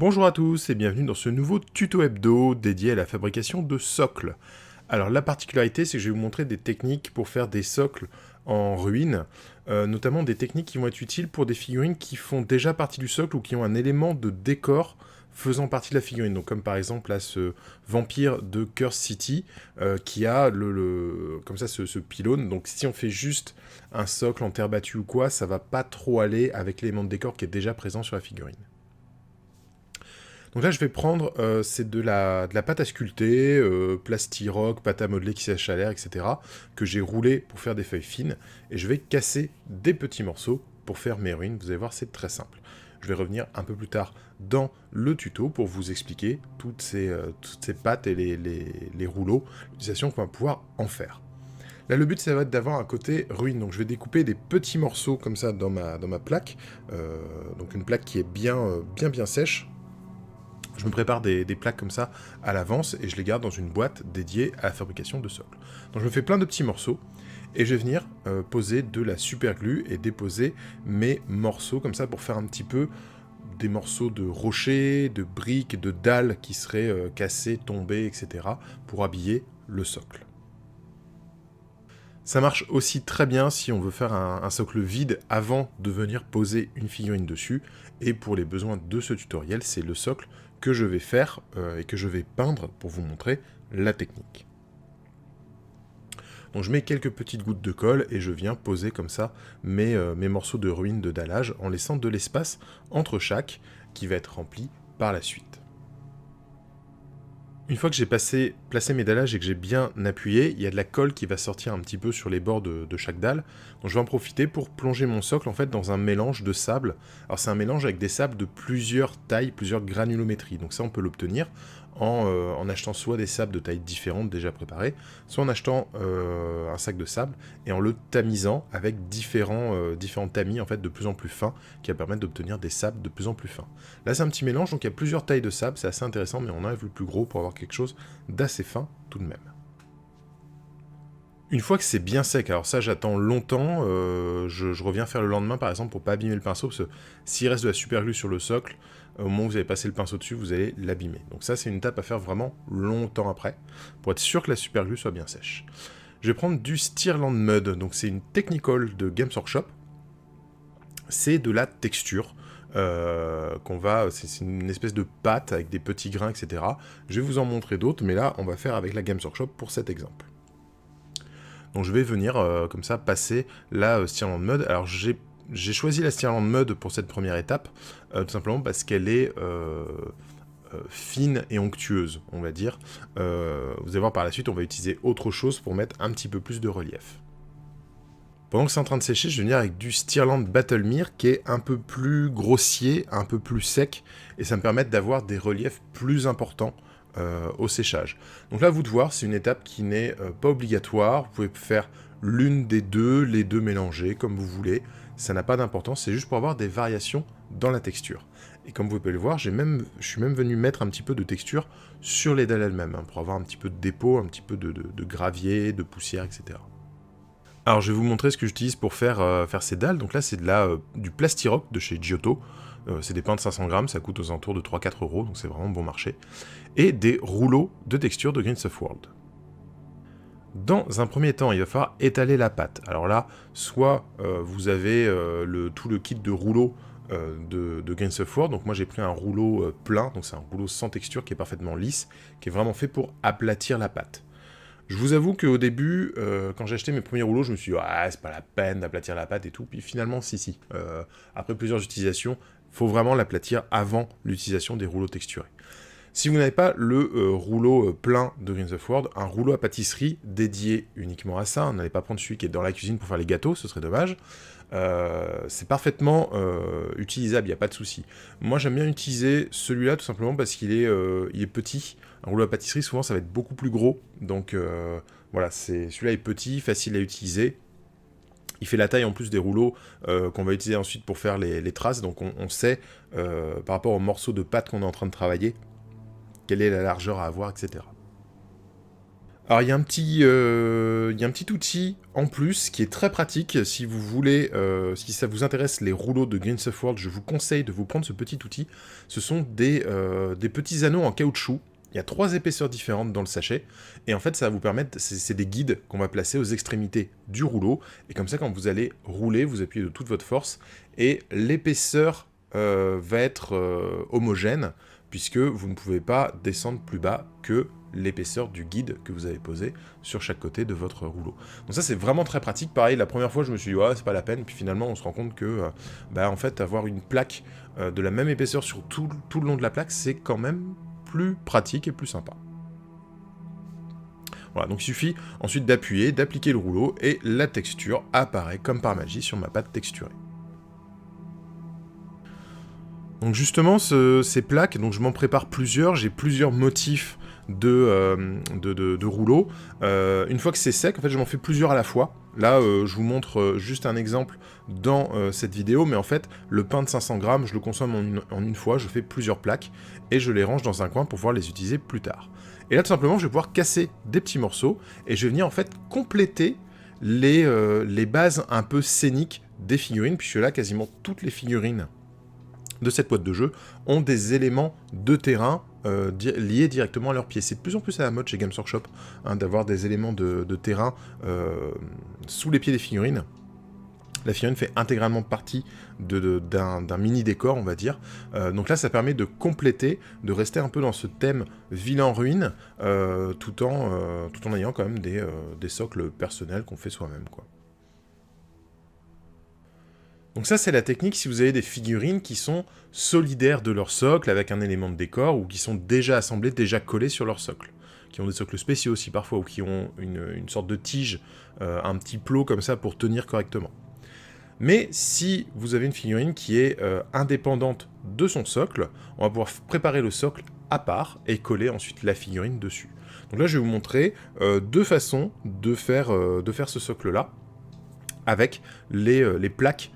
Bonjour à tous et bienvenue dans ce nouveau tuto hebdo dédié à la fabrication de socles. Alors la particularité, c'est que je vais vous montrer des techniques pour faire des socles en ruine, notamment des techniques qui vont être utiles pour des figurines qui font déjà partie du socle ou qui ont un élément de décor faisant partie de la figurine. Donc comme par exemple là, ce vampire de Curse City qui a comme ça ce pylône. Donc si on fait juste un socle en terre battue ou quoi, ça va pas trop aller avec l'élément de décor qui est déjà présent sur la figurine. Donc là, je vais prendre, c'est de la pâte à sculpter, plastiroc, pâte à modeler qui sèche à l'air, etc., que j'ai roulé pour faire des feuilles fines, et je vais casser des petits morceaux pour faire mes ruines. Vous allez voir, c'est très simple. Je vais revenir un peu plus tard dans le tuto pour vous expliquer toutes ces pâtes et les rouleaux, l'utilisation qu'on va pouvoir en faire. Là, le but, ça va être d'avoir un côté ruine. Donc, je vais découper des petits morceaux comme ça dans ma plaque. Donc, une plaque qui est bien sèche. Je me prépare des plaques comme ça à l'avance et je les garde dans une boîte dédiée à la fabrication de socles. Donc je me fais plein de petits morceaux et je vais venir poser de la super glue et déposer mes morceaux comme ça pour faire un petit peu des morceaux de rochers, de briques, de dalles qui seraient cassés, tombés, etc. pour habiller le socle. Ça marche aussi très bien si on veut faire un socle vide avant de venir poser une figurine dessus. Et pour les besoins de ce tutoriel, c'est le socle que je vais faire et que je vais peindre pour vous montrer la technique. Donc je mets quelques petites gouttes de colle et je viens poser comme ça mes morceaux de ruine de dallage en laissant de l'espace entre chaque qui va être rempli par la suite. Une fois que j'ai placé mes dallages et que j'ai bien appuyé, il y a de la colle qui va sortir un petit peu sur les bords de chaque dalle. Donc je vais en profiter pour plonger mon socle en fait dans un mélange de sable. Alors c'est un mélange avec des sables de plusieurs tailles, plusieurs granulométries. Donc ça on peut l'obtenir en achetant soit des sables de tailles différentes déjà préparés, soit en achetant un sac de sable et en le tamisant avec différents tamis en fait de plus en plus fins qui va permettre d'obtenir des sables de plus en plus fins. Là c'est un petit mélange, donc il y a plusieurs tailles de sable, c'est assez intéressant, mais on enlève le plus gros pour avoir quelque chose d'assez fin tout de même. Une fois que c'est bien sec, alors ça j'attends longtemps, je reviens faire le lendemain par exemple pour pas abîmer le pinceau, parce que s'il reste de la super glue sur le socle, au moment où vous allez passer le pinceau dessus, vous allez l'abîmer. Donc ça c'est une étape à faire vraiment longtemps après, pour être sûr que la super glue soit bien sèche. Je vais prendre du Stirland Mud, donc c'est une Technicolor de Games Workshop, c'est de la texture, c'est une espèce de pâte avec des petits grains, etc. Je vais vous en montrer d'autres, mais là on va faire avec la Games Workshop pour cet exemple. Donc je vais venir comme ça passer la Stirland Mud. Alors j'ai choisi la Stirland Mud pour cette première étape, tout simplement parce qu'elle est fine et onctueuse, on va dire. Vous allez voir par la suite, on va utiliser autre chose pour mettre un petit peu plus de relief. Pendant que c'est en train de sécher, je vais venir avec du Stirland Battlemere qui est un peu plus grossier, un peu plus sec, et ça me permet d'avoir des reliefs plus importants au séchage. Donc là, à vous de voir, c'est une étape qui n'est pas obligatoire. Vous pouvez faire l'une des deux, les deux mélangés, comme vous voulez. Ça n'a pas d'importance, c'est juste pour avoir des variations dans la texture. Et comme vous pouvez le voir, je suis même venu mettre un petit peu de texture sur les dalles elles-mêmes, hein, pour avoir un petit peu de dépôt, un petit peu de gravier, de poussière, etc. Alors je vais vous montrer ce que j'utilise pour faire ces dalles. Donc là, c'est du Plastiroc de chez Giotto. C'est des pains de 500 grammes, ça coûte aux alentours de 3-4 euros, donc c'est vraiment bon marché. Et des rouleaux de texture de Grains of World. Dans un premier temps, il va falloir étaler la pâte. Alors là, soit vous avez tout le kit de rouleaux de Grains of World, donc moi j'ai pris un rouleau plein, donc c'est un rouleau sans texture qui est parfaitement lisse, qui est vraiment fait pour aplatir la pâte. Je vous avoue qu'au début, quand j'ai acheté mes premiers rouleaux, je me suis dit « Ah, c'est pas la peine d'aplatir la pâte et tout », puis finalement, si. Après plusieurs utilisations, il faut vraiment l'aplatir avant l'utilisation des rouleaux texturés. Si vous n'avez pas le rouleau plein de Grains of World, un rouleau à pâtisserie dédié uniquement à ça, n'allez pas prendre celui qui est dans la cuisine pour faire les gâteaux, ce serait dommage. C'est parfaitement utilisable, il n'y a pas de souci. Moi j'aime bien utiliser celui-là tout simplement parce qu'il est petit. Un rouleau à pâtisserie souvent ça va être beaucoup plus gros, donc voilà, celui-là est petit, facile à utiliser. Il fait la taille en plus des rouleaux qu'on va utiliser ensuite pour faire les traces, donc on sait par rapport aux morceaux de pâte qu'on est en train de travailler, quelle est la largeur à avoir, etc. Alors il y a un petit outil en plus qui est très pratique si vous voulez, si ça vous intéresse les rouleaux de Games of World, je vous conseille de vous prendre ce petit outil. Ce sont des petits anneaux en caoutchouc. Il y a 3 épaisseurs différentes dans le sachet, et en fait ça va vous permettre, c'est des guides qu'on va placer aux extrémités du rouleau, et comme ça quand vous allez rouler, vous appuyez de toute votre force, et l'épaisseur va être homogène, puisque vous ne pouvez pas descendre plus bas que l'épaisseur du guide que vous avez posé sur chaque côté de votre rouleau. Donc ça c'est vraiment très pratique. Pareil, la première fois je me suis dit ouais c'est pas la peine, puis finalement on se rend compte que en fait avoir une plaque de la même épaisseur sur tout le long de la plaque, c'est quand même plus pratique et plus sympa. Voilà, donc il suffit ensuite d'appuyer, d'appliquer le rouleau, et la texture apparaît comme par magie sur ma pâte texturée. Donc justement, ces plaques, donc je m'en prépare plusieurs, j'ai plusieurs motifs de rouleaux. Une fois que c'est sec, en fait, je m'en fais plusieurs à la fois. Là, je vous montre juste un exemple dans cette vidéo, mais en fait, le pain de 500 grammes, je le consomme en une fois, je fais plusieurs plaques, et je les range dans un coin pour pouvoir les utiliser plus tard. Et là, tout simplement, je vais pouvoir casser des petits morceaux, et je vais venir en fait compléter les bases un peu scéniques des figurines, puisque là, quasiment toutes les figurines de cette boîte de jeu ont des éléments de terrain liés directement à leurs pieds. C'est de plus en plus à la mode chez Games Workshop d'avoir des éléments de terrain sous les pieds des figurines. La figurine fait intégralement partie d'un mini décor, on va dire. Donc là, ça permet de compléter, de rester un peu dans ce thème ville en ruine, tout en ayant quand même des socles personnels qu'on fait soi-même, quoi. Donc ça, c'est la technique si vous avez des figurines qui sont solidaires de leur socle, avec un élément de décor, ou qui sont déjà assemblées, déjà collées sur leur socle. Qui ont des socles spéciaux aussi parfois, ou qui ont une sorte de tige, un petit plot comme ça pour tenir correctement. Mais si vous avez une figurine qui est indépendante de son socle, on va pouvoir préparer le socle à part et coller ensuite la figurine dessus. Donc là, je vais vous montrer 2 façons de faire ce socle-là, avec les plaques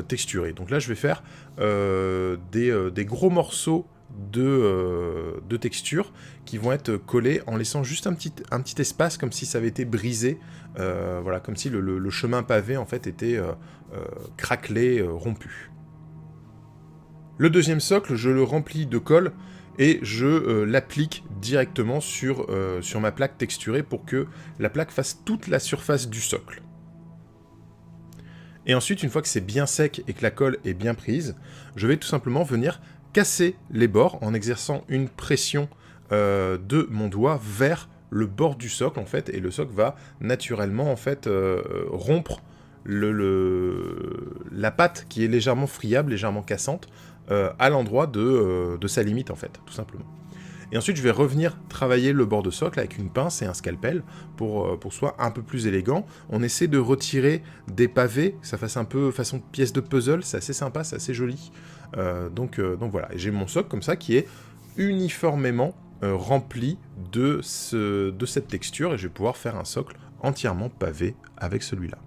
texturées. Donc là, je vais faire des gros morceaux de texture qui vont être collés en laissant juste un petit espace, comme si ça avait été brisé, voilà, comme si le chemin pavé en fait était craquelé, rompu. Le deuxième socle, je le remplis de colle et je l'applique directement sur ma plaque texturée pour que la plaque fasse toute la surface du socle. Et ensuite, une fois que c'est bien sec et que la colle est bien prise, je vais tout simplement venir casser les bords en exerçant une pression de mon doigt vers le bord du socle, en fait, et le socle va naturellement, en fait, rompre la pâte qui est légèrement friable, légèrement cassante, à l'endroit de sa limite, en fait, tout simplement. Et ensuite, je vais revenir travailler le bord de socle avec une pince et un scalpel pour soit un peu plus élégant. On essaie de retirer des pavés, que ça fasse un peu façon pièce de puzzle, c'est assez sympa, c'est assez joli. Donc voilà, et j'ai mon socle comme ça qui est uniformément rempli de cette texture, et je vais pouvoir faire un socle entièrement pavé avec celui-là.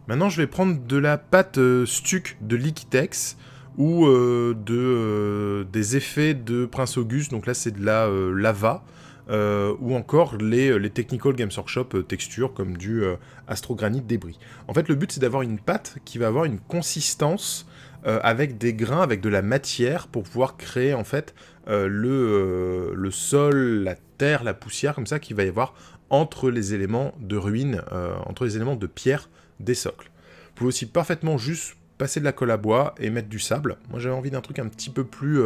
Maintenant, je vais prendre de la pâte stuc de Liquitex, ou des effets de Prince Auguste, donc là c'est de la lava, ou encore les Technical Games Workshop textures comme du Astrogranite débris. En fait, le but c'est d'avoir une pâte qui va avoir une consistance avec des grains, avec de la matière, pour pouvoir créer en fait le sol, la terre, la poussière, comme ça, qu'il va y avoir entre les éléments de ruine, entre les éléments de pierre des socles. Vous pouvez aussi parfaitement juste passer de la colle à bois et mettre du sable. Moi j'avais envie d'un truc un petit peu plus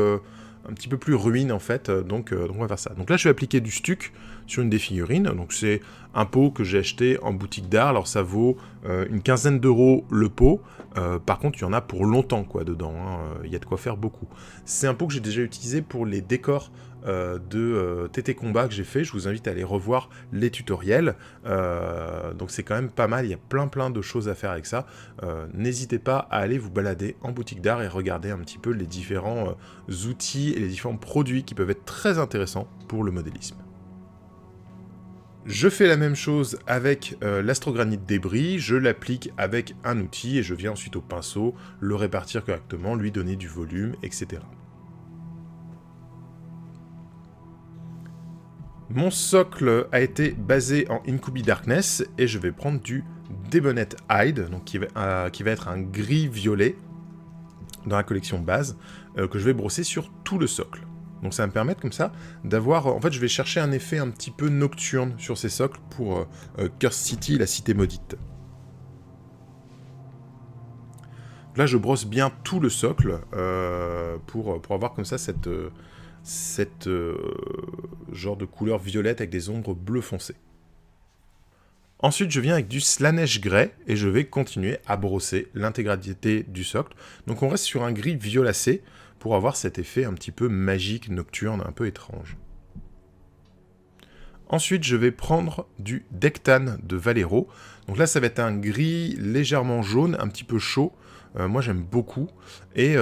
ruine en fait, donc on va faire ça. Donc là je vais appliquer du stuc sur une des figurines, donc c'est un pot que j'ai acheté en boutique d'art, alors ça vaut une quinzaine d'euros le pot, par contre il y en a pour longtemps quoi dedans, il y a de quoi faire beaucoup. C'est un pot que j'ai déjà utilisé pour les décors de TT Combat que j'ai fait, je vous invite à aller revoir les tutoriels, donc c'est quand même pas mal, il y a plein de choses à faire avec ça, n'hésitez pas à aller vous balader en boutique d'art et regarder un petit peu les différents outils et les différents produits qui peuvent être très intéressants pour le modélisme. Je fais la même chose avec l'astrogranite débris, je l'applique avec un outil et je viens ensuite au pinceau le répartir correctement, lui donner du volume, etc. Mon socle a été basé en Incubi Darkness et je vais prendre du Debonet Hide, donc qui va être un gris-violet dans la collection base, que je vais brosser sur tout le socle. Donc ça va me permettre comme ça d'avoir... En fait, je vais chercher un effet un petit peu nocturne sur ces socles pour Curse City, la cité maudite. Là, je brosse bien tout le socle pour avoir comme ça cette genre de couleur violette avec des ombres bleu foncé. Ensuite, je viens avec du Slaanesh Grey et je vais continuer à brosser l'intégralité du socle. Donc on reste sur un gris violacé pour avoir cet effet un petit peu magique, nocturne, un peu étrange. Ensuite, je vais prendre du Dectan de Valero. Donc là, ça va être un gris légèrement jaune, un petit peu chaud. Moi, j'aime beaucoup. Et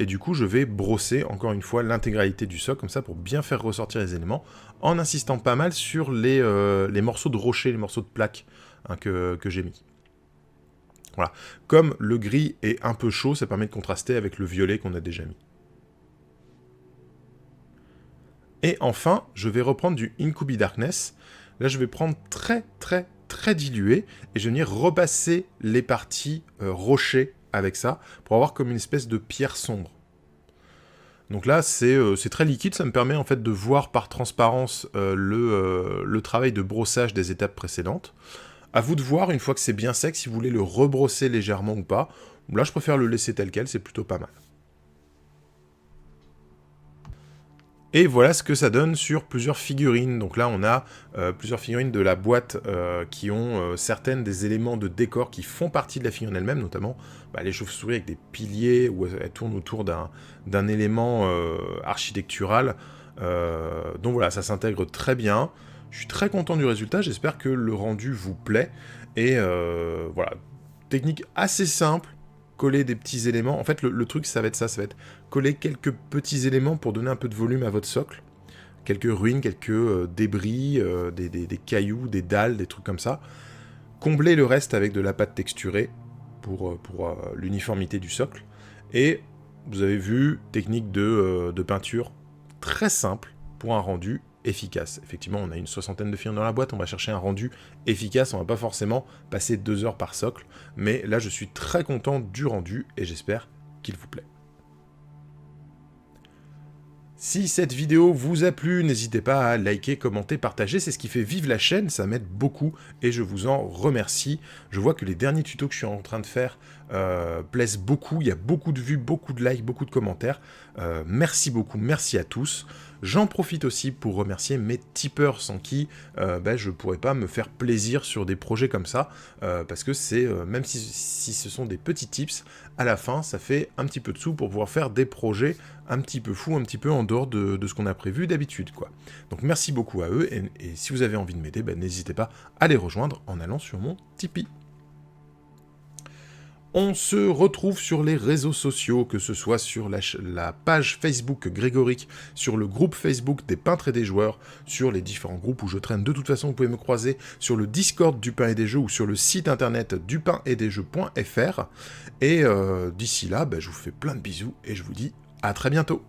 du coup, je vais brosser, encore une fois, l'intégralité du socle, comme ça, pour bien faire ressortir les éléments, en insistant pas mal sur les morceaux de rocher, les morceaux de plaques hein, que j'ai mis. Voilà. Comme le gris est un peu chaud, ça permet de contraster avec le violet qu'on a déjà mis. Et enfin, je vais reprendre du Incubi Darkness. Là, je vais prendre très dilué et je vais venir repasser les parties rochers avec ça pour avoir comme une espèce de pierre sombre. Donc là, c'est très liquide, ça me permet en fait de voir par transparence le travail de brossage des étapes précédentes. À vous de voir, une fois que c'est bien sec, si vous voulez le rebrosser légèrement ou pas. Là, je préfère le laisser tel quel, c'est plutôt pas mal. Et voilà ce que ça donne sur plusieurs figurines. Donc là, on a plusieurs figurines de la boîte qui ont certaines des éléments de décor qui font partie de la figurine elle-même, notamment les chauves-souris avec des piliers où elles tournent autour d'un élément architectural. Donc voilà, ça s'intègre très bien. Je suis très content du résultat, j'espère que le rendu vous plaît. Et voilà, technique assez simple. Coller des petits éléments. En fait, le truc, ça va être ça. Ça va être coller quelques petits éléments pour donner un peu de volume à votre socle. Quelques ruines, quelques débris, des cailloux, des dalles, des trucs comme ça. Combler le reste avec de la pâte texturée pour l'uniformité du socle. Et vous avez vu, technique de peinture très simple pour un rendu efficace. Effectivement, on a une 60aine de figurines dans la boîte, on va chercher un rendu efficace, on va pas forcément passer 2 heures par socle, mais là je suis très content du rendu et j'espère qu'il vous plaît. Si cette vidéo vous a plu, n'hésitez pas à liker, commenter, partager, c'est ce qui fait vivre la chaîne, ça m'aide beaucoup et je vous en remercie. Je vois que les derniers tutos que je suis en train de faire plaisent beaucoup, il y a beaucoup de vues, beaucoup de likes, beaucoup de commentaires. Merci beaucoup, merci à tous. J'en profite aussi pour remercier mes tipeurs sans qui je ne pourrais pas me faire plaisir sur des projets comme ça, parce que c'est, même si ce sont des petits tips, à la fin ça fait un petit peu de sous pour pouvoir faire des projets un petit peu fous, un petit peu en dehors de ce qu'on a prévu d'habitude, quoi. Donc merci beaucoup à eux, et si vous avez envie de m'aider, n'hésitez pas à les rejoindre en allant sur mon Tipeee. On se retrouve sur les réseaux sociaux, que ce soit sur la page Facebook Grégoric, sur le groupe Facebook des peintres et des joueurs, sur les différents groupes où je traîne. De toute façon, vous pouvez me croiser sur le Discord du Pain et des Jeux ou sur le site internet dupainetdesjeux.fr. Et d'ici là, je vous fais plein de bisous et je vous dis à très bientôt.